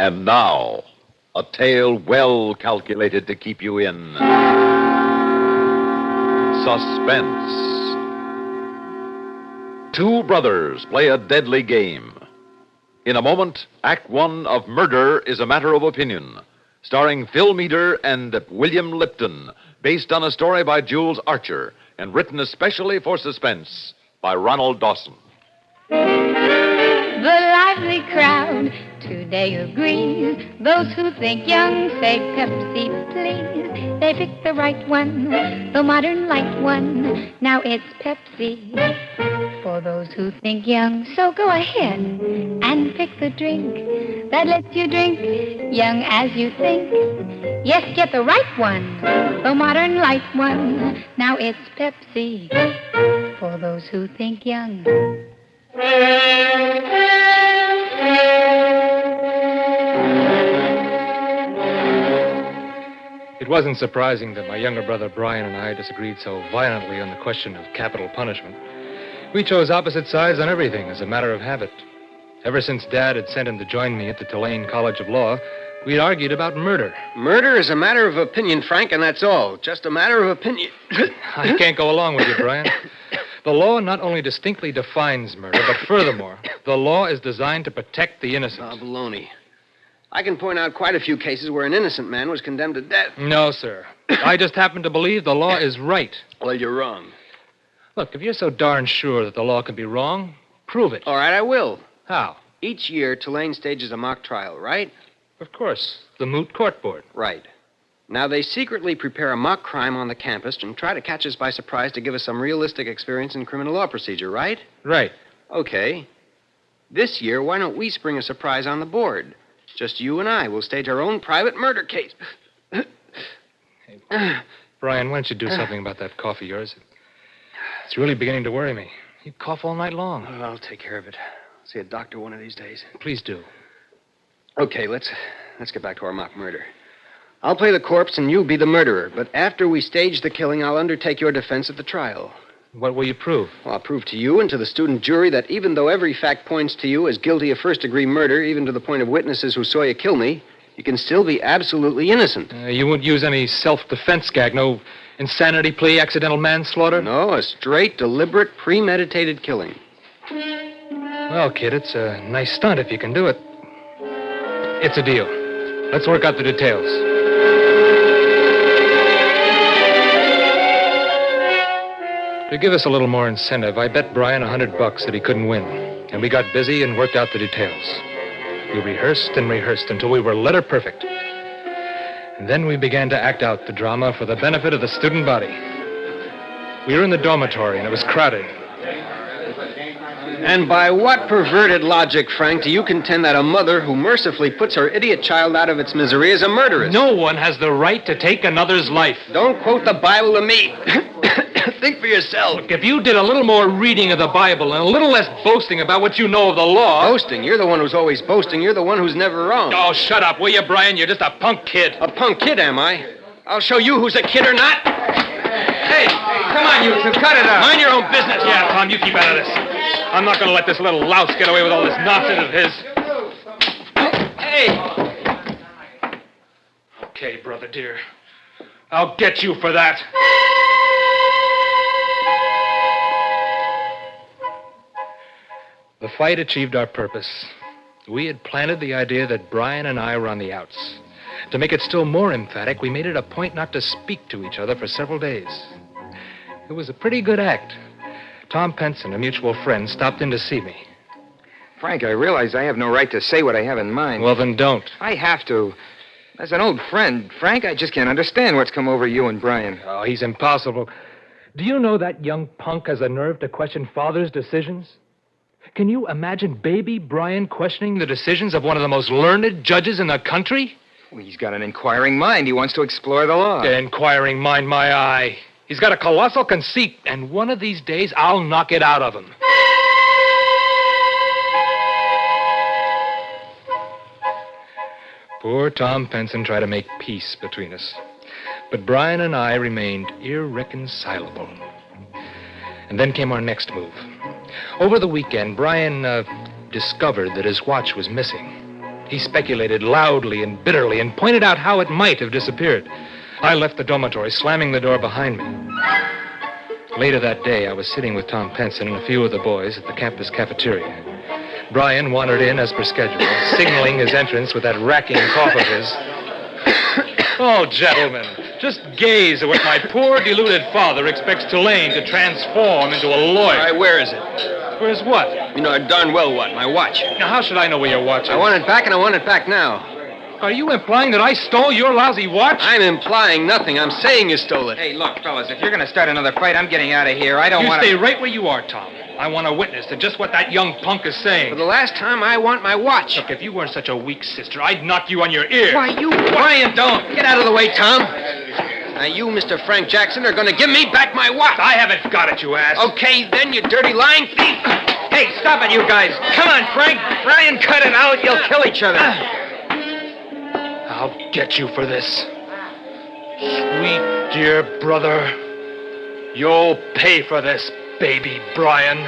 And now, a tale well calculated to keep you in suspense. Two brothers play a deadly game. In a moment, Act One of Murder is a Matter of Opinion, starring Phil Meader and William Lipton, based on a story by Jules Archer, and written especially for Suspense by Ronald Dawson. The lively crowd today agrees. Those who think young say Pepsi, please. They picked the right one, the modern light one. Now it's Pepsi for those who think young. So go ahead and pick the drink that lets you drink young as you think. Yes, get the right one, the modern light one. Now it's Pepsi for those who think young. It wasn't surprising that my younger brother Brian and I disagreed so violently on the question of capital punishment. We chose opposite sides on everything as a matter of habit. Ever since Dad had sent him to join me at the Tulane College of Law, we'd argued about murder. Murder is a matter of opinion, Frank, and that's all. Just a matter of opinion. I can't go along with you, Brian. The law not only distinctly defines murder, but furthermore, the law is designed to protect the innocent. Baloney. I can point out quite a few cases where an innocent man was condemned to death. No, sir. I just happen to believe the law is right. Well, you're wrong. Look, if you're so darn sure that the law can be wrong, prove it. All right, I will. How? Each year, Tulane stages a mock trial, right? Of course, the moot court board. Right. Now, they secretly prepare a mock crime on the campus and try to catch us by surprise to give us some realistic experience in criminal law procedure, right? Right. Okay. This year, why don't we spring a surprise on the board? Just you and I will stage our own private murder case. Brian, why don't you do something about that cough of yours? It's really beginning to worry me. You cough all night long. Oh, I'll take care of it. I'll see a doctor one of these days. Please do. Okay, let's get back to our mock murder. I'll play the corpse and you'll be the murderer, but after we stage the killing, I'll undertake your defense at the trial. What will you prove? Well, I'll prove to you and to the student jury that even though every fact points to you as guilty of first-degree murder, even to the point of witnesses who saw you kill me, you can still be absolutely innocent. You won't use any self-defense gag, no insanity plea, accidental manslaughter? No, a straight, deliberate, premeditated killing. Well, kid, it's a nice stunt if you can do it. It's a deal. Let's work out the details. To give us a little more incentive, I bet Brian $100 that he couldn't win. And we got busy and worked out the details. We rehearsed and rehearsed until we were letter perfect. And then we began to act out the drama for the benefit of the student body. We were in the dormitory, and it was crowded. And by what perverted logic, Frank, do you contend that a mother who mercifully puts her idiot child out of its misery is a murderess? No one has the right to take another's life. Don't quote the Bible to me. Think for yourself. Look, if you did a little more reading of the Bible and a little less boasting about what you know of the law... Boasting? You're the one who's always boasting. You're the one who's never wrong. Oh, shut up, will you, Brian? You're just a punk kid. A punk kid, am I? I'll show you who's a kid or not. Hey, come on, you two, cut it out. Mind your own business. Yeah, Tom, you keep out of this. I'm not going to let this little louse get away with all this nonsense of his. Hey. Okay, brother dear. I'll get you for that. The fight achieved our purpose. We had planted the idea that Brian and I were on the outs. To make it still more emphatic, we made it a point not to speak to each other for several days. It was a pretty good act. Tom Penson, a mutual friend, stopped in to see me. Frank, I realize I have no right to say what I have in mind. Well, then don't. I have to. As an old friend, Frank, I just can't understand what's come over you and Brian. Oh, he's impossible. Do you know that young punk has the nerve to question father's decisions? Can you imagine baby Brian questioning the decisions of one of the most learned judges in the country? Well, he's got an inquiring mind. He wants to explore the law. Inquiring mind, my eye. He's got a colossal conceit, and one of these days I'll knock it out of him. Poor Tom Penson tried to make peace between us. But Brian and I remained irreconcilable. And then came our next move. Over the weekend, Brian discovered that his watch was missing. He speculated loudly and bitterly and pointed out how it might have disappeared. I left the dormitory, slamming the door behind me. Later that day, I was sitting with Tom Penson and a few of the boys at the campus cafeteria. Brian wandered in as per schedule, signaling his entrance with that racking cough of his. Oh, gentlemen, just gaze at what my poor, deluded father expects Tulane to transform into a lawyer. All right, where is it? Where's what? You know darn well what, my watch. Now, how should I know where your watch is? I want it back, and I want it back now. Are you implying that I stole your lousy watch? I'm implying nothing. I'm saying you stole it. Hey, look, fellas, if you're going to start another fight, I'm getting out of here. I don't want to... You stay right where you are, Tom. I want a witness to just what that young punk is saying. For the last time, I want my watch. Look, if you weren't such a weak sister, I'd knock you on your ear. Why, you... Brian, don't. Get out of the way, Tom. Now, you, Mr. Frank Jackson, are going to give me back my watch. I haven't got it, you ass. Okay, then, you dirty lying thief. Hey, stop it, you guys. Come on, Frank. Brian, cut it out. You'll kill each other. I'll get you for this. Sweet, dear brother. You'll pay for this, baby Brian.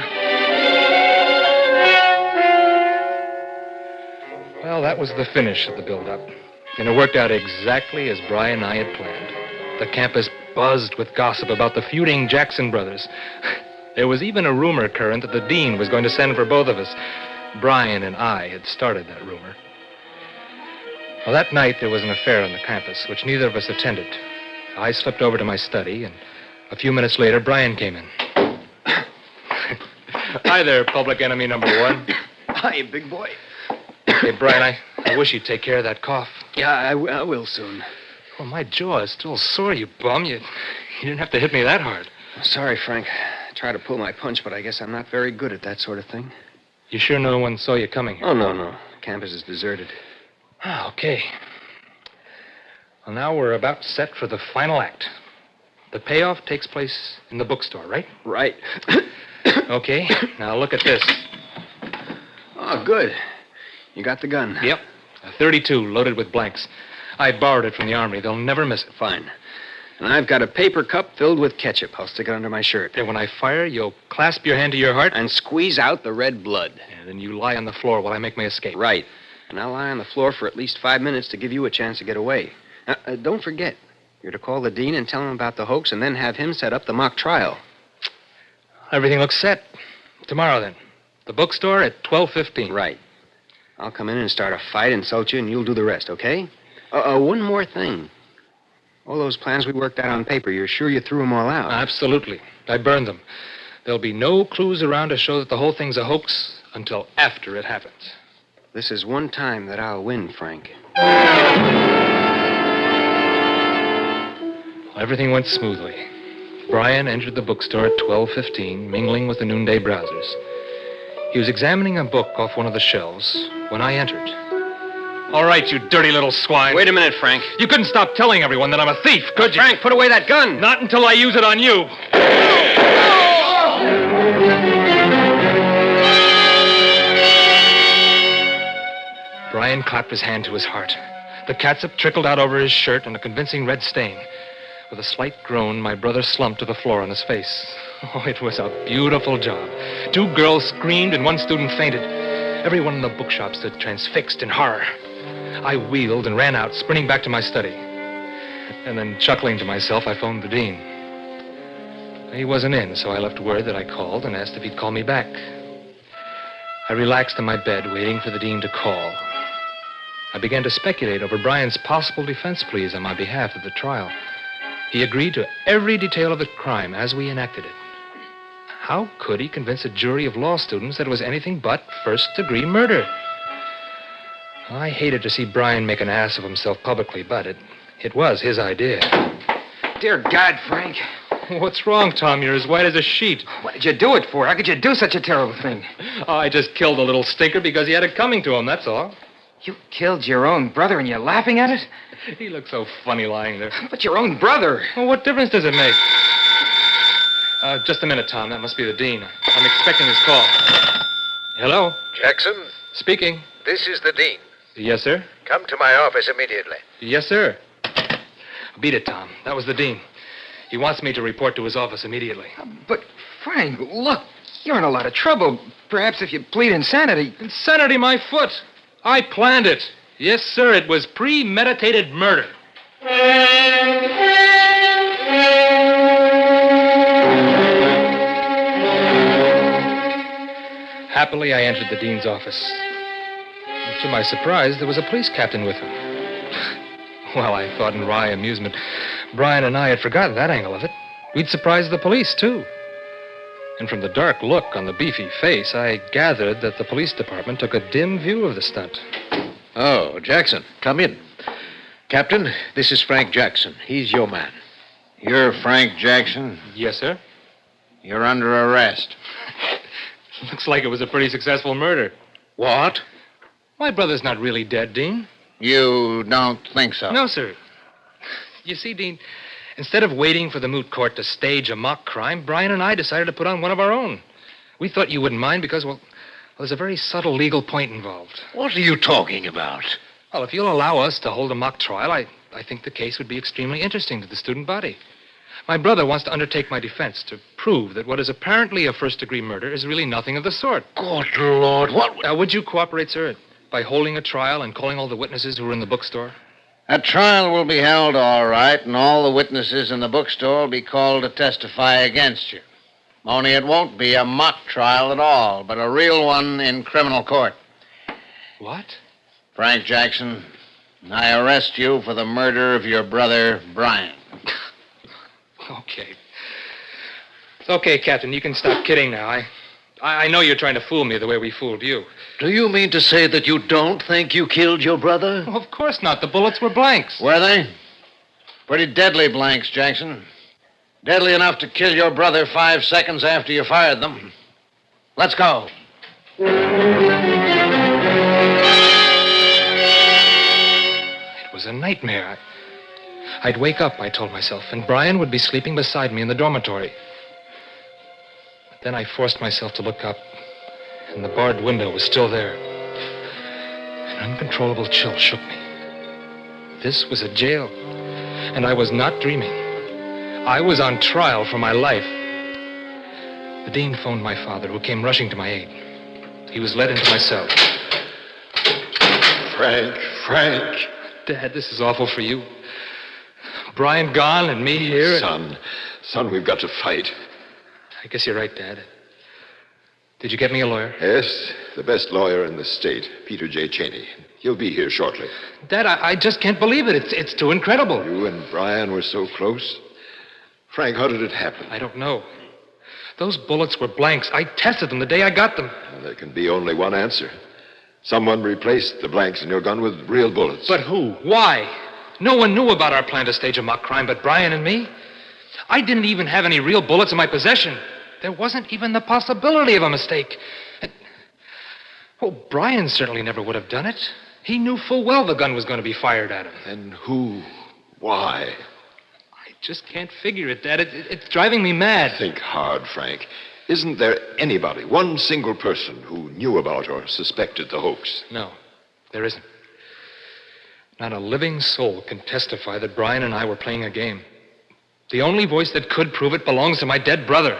Well, that was the finish of the build-up. And it worked out exactly as Brian and I had planned. The campus buzzed with gossip about the feuding Jackson brothers. There was even a rumor current that the dean was going to send for both of us. Brian and I had started that rumor. Well, that night there was an affair on the campus, which neither of us attended. I slipped over to my study, and a few minutes later, Brian came in. Hi there, public enemy number one. Hi, big boy. Hey, Brian, I wish you'd take care of that cough. Yeah, I will soon. Oh, my jaw is still sore, you bum. You didn't have to hit me that hard. Sorry, Frank. I tried to pull my punch, but I guess I'm not very good at that sort of thing. You sure no one saw you coming here? Oh, no. Campus is deserted. Ah, okay. Well, now we're about set for the final act. The payoff takes place in the bookstore, right? Right. Okay, now look at this. Oh, good. You got the gun. Yep, a .32 loaded with blanks. I borrowed it from the Army. They'll never miss it. Fine. And I've got a paper cup filled with ketchup. I'll stick it under my shirt. And when I fire, you'll clasp your hand to your heart? And squeeze out the red blood. And then you lie on the floor while I make my escape. Right. And I'll lie on the floor for at least 5 minutes to give you a chance to get away. Now, don't forget, you're to call the dean and tell him about the hoax and then have him set up the mock trial. Everything looks set. Tomorrow, then. The bookstore at 12:15. Right. I'll come in and start a fight, insult you, and you'll do the rest, okay? One more thing. All those plans we worked out on paper, you're sure you threw them all out? Absolutely. I burned them. There'll be no clues around to show that the whole thing's a hoax until after it happens. This is one time that I'll win, Frank. Everything went smoothly. Brian entered the bookstore at 12:15, mingling with the noonday browsers. He was examining a book off one of the shelves when I entered. All right, you dirty little swine. Wait a minute, Frank. You couldn't stop telling everyone that I'm a thief, could you? Frank, put away that gun. Not until I use it on you. Brian clapped his hand to his heart. The catsup trickled out over his shirt in a convincing red stain. With a slight groan, my brother slumped to the floor on his face. Oh, it was a beautiful job. 2 girls screamed and 1 student fainted. Everyone in the bookshop stood transfixed in horror. I wheeled and ran out, sprinting back to my study. And then, chuckling to myself, I phoned the dean. He wasn't in, so I left word that I called and asked if he'd call me back. I relaxed in my bed, waiting for the dean to call. I began to speculate over Brian's possible defense pleas on my behalf at the trial. He agreed to every detail of the crime as we enacted it. How could he convince a jury of law students that it was anything but first-degree murder? I hated to see Brian make an ass of himself publicly, but it was his idea. Dear God, Frank. What's wrong, Tom? You're as white as a sheet. What did you do it for? How could you do such a terrible thing? Oh, I just killed a little stinker because he had it coming to him, that's all. You killed your own brother and you're laughing at it? He looks so funny lying there. But your own brother. Well, what difference does it make? Just a minute, Tom. That must be the dean. I'm expecting his call. Hello? Jackson, Speaking. this is the dean. Yes, sir? Come to my office immediately. Yes, sir. Beat it, Tom. That was the dean. He wants me to report to his office immediately. But, Frank, look, you're in a lot of trouble. Perhaps if you plead insanity. Insanity, my foot. I planned it. Yes, sir, it was premeditated murder. Happily, I entered the dean's office. To my surprise, there was a police captain with him. Well, I thought in wry amusement, Brian and I had forgotten that angle of it. We'd surprised the police, too. And from the dark look on the beefy face, I gathered that the police department took a dim view of the stunt. Oh, Jackson, come in. Captain, this is Frank Jackson. He's your man. You're Frank Jackson. Yes, sir. You're under arrest. Looks like it was a pretty successful murder. What? My brother's not really dead, Dean. You don't think so? No, sir. You see, Dean, instead of waiting for the moot court to stage a mock crime, Brian and I decided to put on one of our own. We thought you wouldn't mind because, well, there's a very subtle legal point involved. What are you talking about? Well, if you'll allow us to hold a mock trial, I think the case would be extremely interesting to the student body. My brother wants to undertake my defense to prove that what is apparently a first-degree murder is really nothing of the sort. Good Lord, what? Now, would you cooperate, sir, by holding a trial and calling all the witnesses who were in the bookstore? A trial will be held, all right, and all the witnesses in the bookstore will be called to testify against you. Only it won't be a mock trial at all, but a real one in criminal court. What? Frank Jackson, I arrest you for the murder of your brother, Brian. Okay. It's okay, Captain. You can stop kidding now. I know you're trying to fool me the way we fooled you. Do you mean to say that you don't think you killed your brother? Well, of course not. The bullets were blanks. Were they? Pretty deadly blanks, Jackson. Deadly enough to kill your brother 5 seconds after you fired them. Let's go. It was a nightmare. I'd wake up, I told myself, and Brian would be sleeping beside me in the dormitory. But then I forced myself to look up, and the barred window was still there. An uncontrollable chill shook me. This was a jail, and I was not dreaming. I was on trial for my life. The dean phoned my father, who came rushing to my aid. He was led into my cell. Frank. Dad, this is awful for you. Brian gone and me here. Son, we've got to fight. I guess you're right, Dad. Did you get me a lawyer? Yes, the best lawyer in the state, Peter J. Cheney. He'll be here shortly. Dad, I just can't believe it. It's too incredible. You and Brian were so close. Frank, how did it happen? I don't know. Those bullets were blanks. I tested them the day I got them. Well, there can be only one answer. Someone replaced the blanks in your gun with real bullets. But who? Why? No one knew about our plan to stage a mock crime but Brian and me. I didn't even have any real bullets in my possession. There wasn't even the possibility of a mistake. Well, Brian certainly never would have done it. He knew full well the gun was going to be fired at him. And who? Why? I just can't figure it, Dad. It's driving me mad. Think hard, Frank. Isn't there anybody, one single person, who knew about or suspected the hoax? No, there isn't. Not a living soul can testify that Brian and I were playing a game. The only voice that could prove it belongs to my dead brother.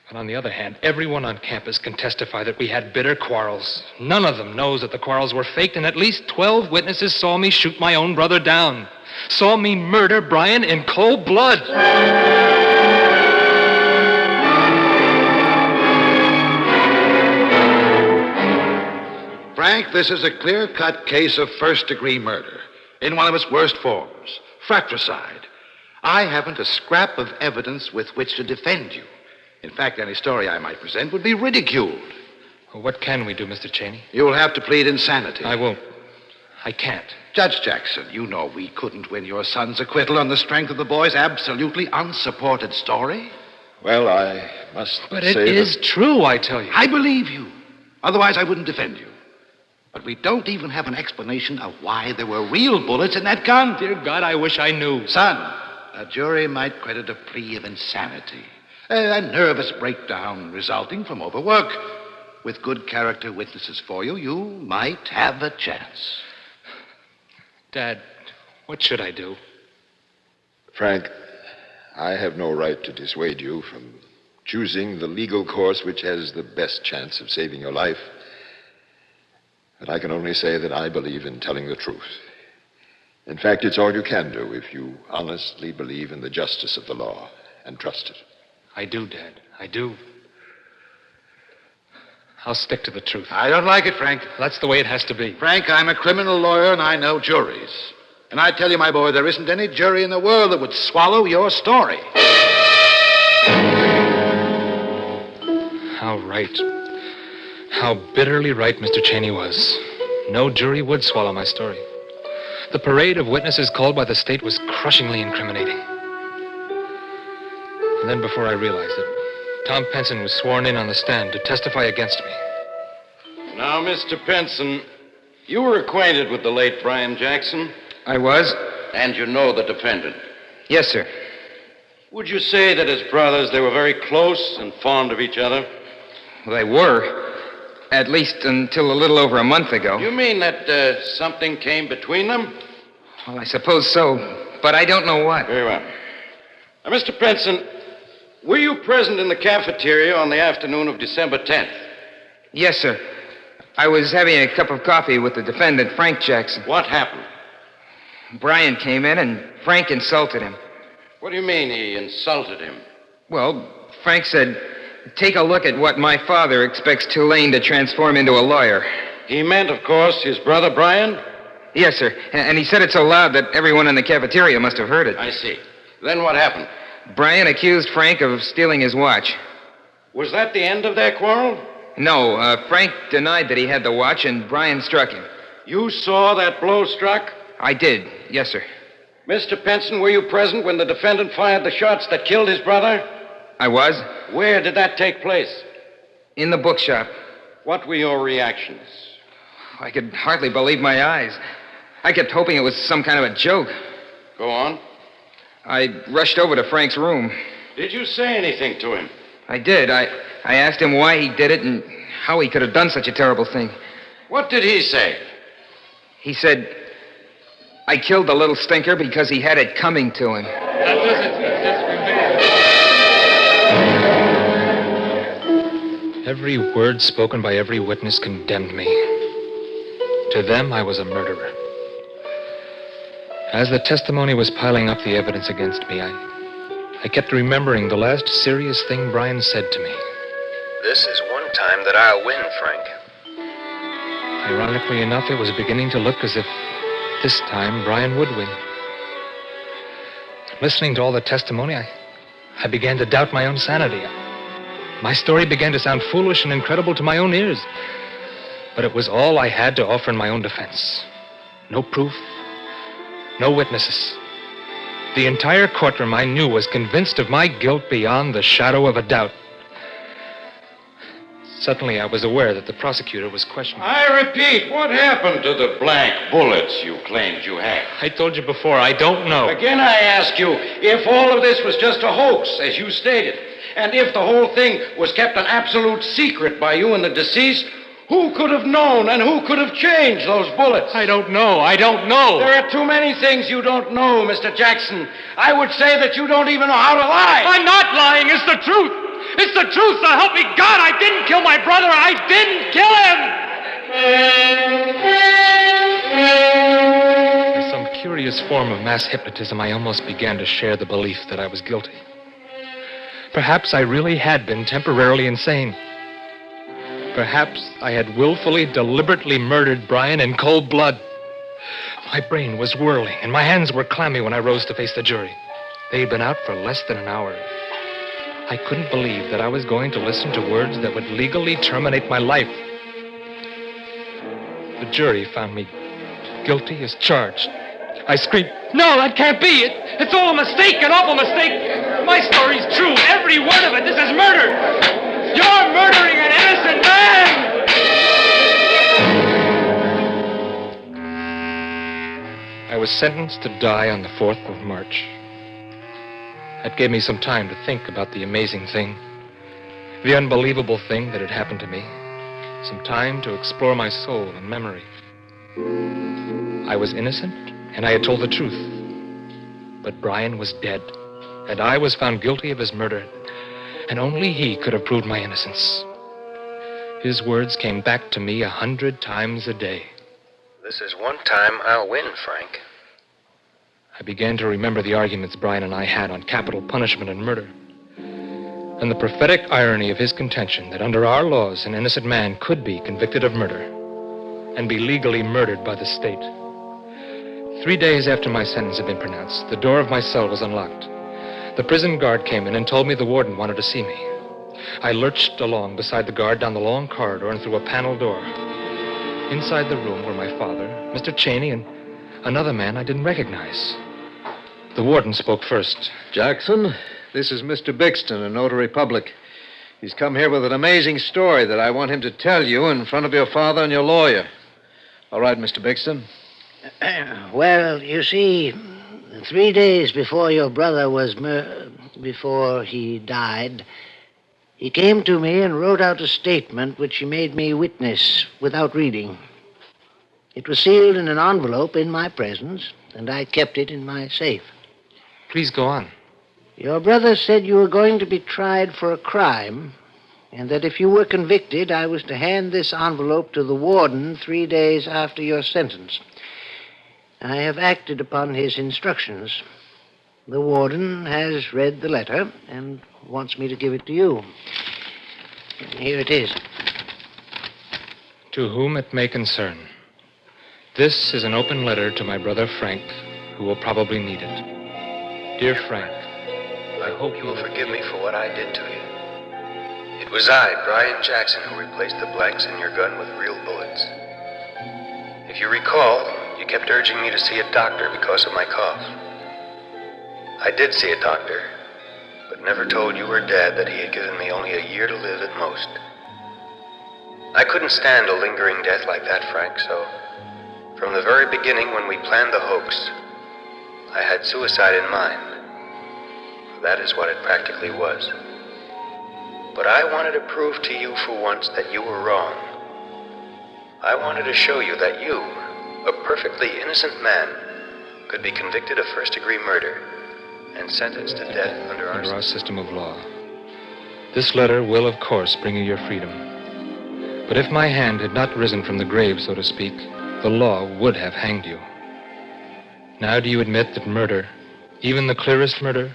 But on the other hand, everyone on campus can testify that we had bitter quarrels. None of them knows that the quarrels were faked, and at least 12 witnesses saw me shoot my own brother down. Saw me murder Brian in cold blood. Frank, this is a clear-cut case of first-degree murder in one of its worst forms, fratricide. I haven't a scrap of evidence with which to defend you. In fact, any story I might present would be ridiculed. Well, what can we do, Mr. Cheney? You'll have to plead insanity. I won't. I can't. Judge Jackson, you know we couldn't win your son's acquittal on the strength of the boy's absolutely unsupported story. Well, I must But say it is true, I tell you. I believe you. Otherwise, I wouldn't defend you. But we don't even have an explanation of why there were real bullets in that gun. Dear God, I wish I knew. Son, a jury might credit a plea of insanity. A nervous breakdown resulting from overwork. With good character witnesses for you, you might have a chance. Dad, what should I do? Frank, I have no right to dissuade you from choosing the legal course which has the best chance of saving your life. But I can only say that I believe in telling the truth. In fact, it's all you can do if you honestly believe in the justice of the law and trust it. I do, Dad. I do. I'll stick to the truth. I don't like it, Frank. That's the way it has to be. Frank, I'm a criminal lawyer and I know juries. And I tell you, my boy, there isn't any jury in the world that would swallow your story. How right. How bitterly right Mr. Cheney was. No jury would swallow my story. The parade of witnesses called by the state was crushingly incriminating. And then before I realized it, Tom Penson was sworn in on the stand to testify against me. Now, Mr. Penson, you were acquainted with the late Brian Jackson? I was? And you know the defendant? Yes, sir. Would you say that as brothers they were very close and fond of each other? Well, they were. At least until a little over a month ago. You mean that something came between them? Well, I suppose so, but I don't know what. Very well. Now, Mr. Penson, were you present in the cafeteria on the afternoon of December 10th? Yes, sir. I was having a cup of coffee with the defendant, Frank Jackson. What happened? Brian came in and Frank insulted him. What do you mean he insulted him? Well, Frank said, "Take a look at what my father expects Tulane to transform into a lawyer." He meant, of course, his brother Brian? Yes, sir. And he said it so loud that everyone in the cafeteria must have heard it. I see. Then what happened? Brian accused Frank of stealing his watch. Was that the end of their quarrel? No, Frank denied that he had the watch, and Brian struck him. You saw that blow struck? I did. Yes, sir. Mr. Penson, were you present when the defendant fired the shots that killed his brother? I was. Where did that take place? In the bookshop. What were your reactions? I could hardly believe my eyes. I kept hoping it was some kind of a joke. Go on. I rushed over to Frank's room. Did you say anything to him? I did. I asked him why he did it and how he could have done such a terrible thing. What did he say? He said, "I killed the little stinker because he had it coming to him." Every word spoken by every witness condemned me. To them, I was a murderer. As the testimony was piling up the evidence against me, I kept remembering the last serious thing Brian said to me. "This is one time that I'll win, Frank." Ironically enough, it was beginning to look as if this time Brian would win. Listening to all the testimony, I began to doubt my own sanity. My story began to sound foolish and incredible to my own ears. But it was all I had to offer in my own defense. No proof, no witnesses. The entire courtroom, I knew, was convinced of my guilt beyond the shadow of a doubt. Suddenly, I was aware that the prosecutor was questioning me. I repeat, what happened to the blank bullets you claimed you had? I told you before, I don't know. Again, I ask you, if all of this was just a hoax, as you stated, and if the whole thing was kept an absolute secret by you and the deceased, who could have known and who could have changed those bullets? I don't know. I don't know. There are too many things you don't know, Mr. Jackson. I would say that you don't even know how to lie. I'm not lying. It's the truth. It's the truth. So help me God. I didn't kill my brother. I didn't kill him. By some curious form of mass hypnotism, I almost began to share the belief that I was guilty. Perhaps I really had been temporarily insane. Perhaps I had willfully, deliberately murdered Brian in cold blood. My brain was whirling, and my hands were clammy when I rose to face the jury. They had been out for less than an hour. I couldn't believe that I was going to listen to words that would legally terminate my life. The jury found me guilty as charged. I screamed, "No, that can't be! It's all a mistake, an awful mistake! My story's true, every word of it! This is murder! You're murdering an innocent man!" I was sentenced to die on the 4th of March. That gave me some time to think about the amazing thing, the unbelievable thing that had happened to me. Some time to explore my soul and memory. I was innocent, and I had told the truth. But Brian was dead, and I was found guilty of his murder, and only he could have proved my innocence. His words came back to me 100 times a day. This is one time I'll win, Frank. I began to remember the arguments Brian and I had on capital punishment and murder, and the prophetic irony of his contention that under our laws an innocent man could be convicted of murder and be legally murdered by the state. 3 days after my sentence had been pronounced, the door of my cell was unlocked. The prison guard came in and told me the warden wanted to see me. I lurched along beside the guard down the long corridor and through a panel door. Inside the room were my father, Mr. Cheney, and another man I didn't recognize. The warden spoke first. Jackson, this is Mr. Bixton, a notary public. He's come here with an amazing story that I want him to tell you in front of your father and your lawyer. All right, Mr. Bixton. Well, you see, 3 days before your brother before he died, he came to me and wrote out a statement which he made me witness without reading. It was sealed in an envelope in my presence, and I kept it in my safe. Please go on. Your brother said you were going to be tried for a crime, and that if you were convicted, I was to hand this envelope to the warden 3 days after your sentence. I have acted upon his instructions. The warden has read the letter and wants me to give it to you. Here it is. To whom it may concern. This is an open letter to my brother Frank, who will probably need it. Dear Frank, I hope you will forgive me for what I did to you. It was I, Brian Jackson, who replaced the blanks in your gun with real bullets. If you recall, you kept urging me to see a doctor because of my cough. I did see a doctor, but never told you or Dad that he had given me only a year to live at most. I couldn't stand a lingering death like that, Frank, so from the very beginning when we planned the hoax, I had suicide in mind. That is what it practically was. But I wanted to prove to you for once that you were wrong. I wanted to show you that you, a perfectly innocent man, could be convicted of first-degree murder and sentenced to death under our system of law. This letter will, of course, bring you your freedom. But if my hand had not risen from the grave, so to speak, the law would have hanged you. Now do you admit that murder, even the clearest murder,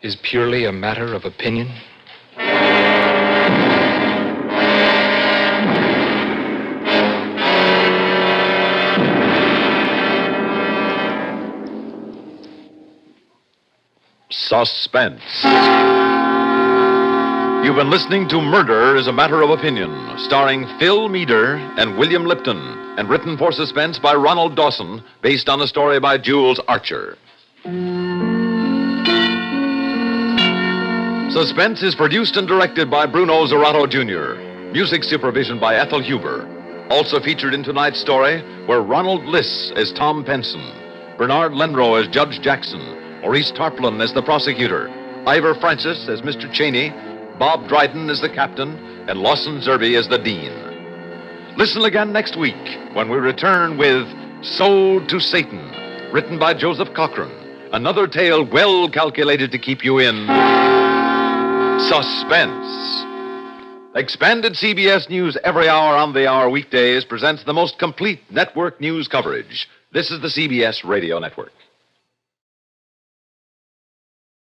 is purely a matter of opinion? Suspense. You've been listening to Murder is a Matter of Opinion, starring Phil Meader and William Lipton, and written for Suspense by Ronald Dawson, based on a story by Jules Archer. Suspense is produced and directed by Bruno Zerato Jr. Music supervision by Ethel Huber. Also featured in tonight's story were Ronald Liss as Tom Penson, Bernard Lenrow as Judge Jackson, Maurice Tarplin as the prosecutor, Ivor Francis as Mr. Cheney, Bob Dryden as the captain, and Lawson Zerby as the dean. Listen again next week when we return with Sold to Satan, written by Joseph Cochran, another tale well calculated to keep you in suspense. Expanded CBS News every hour on the hour weekdays presents the most complete network news coverage. This is the CBS Radio Network.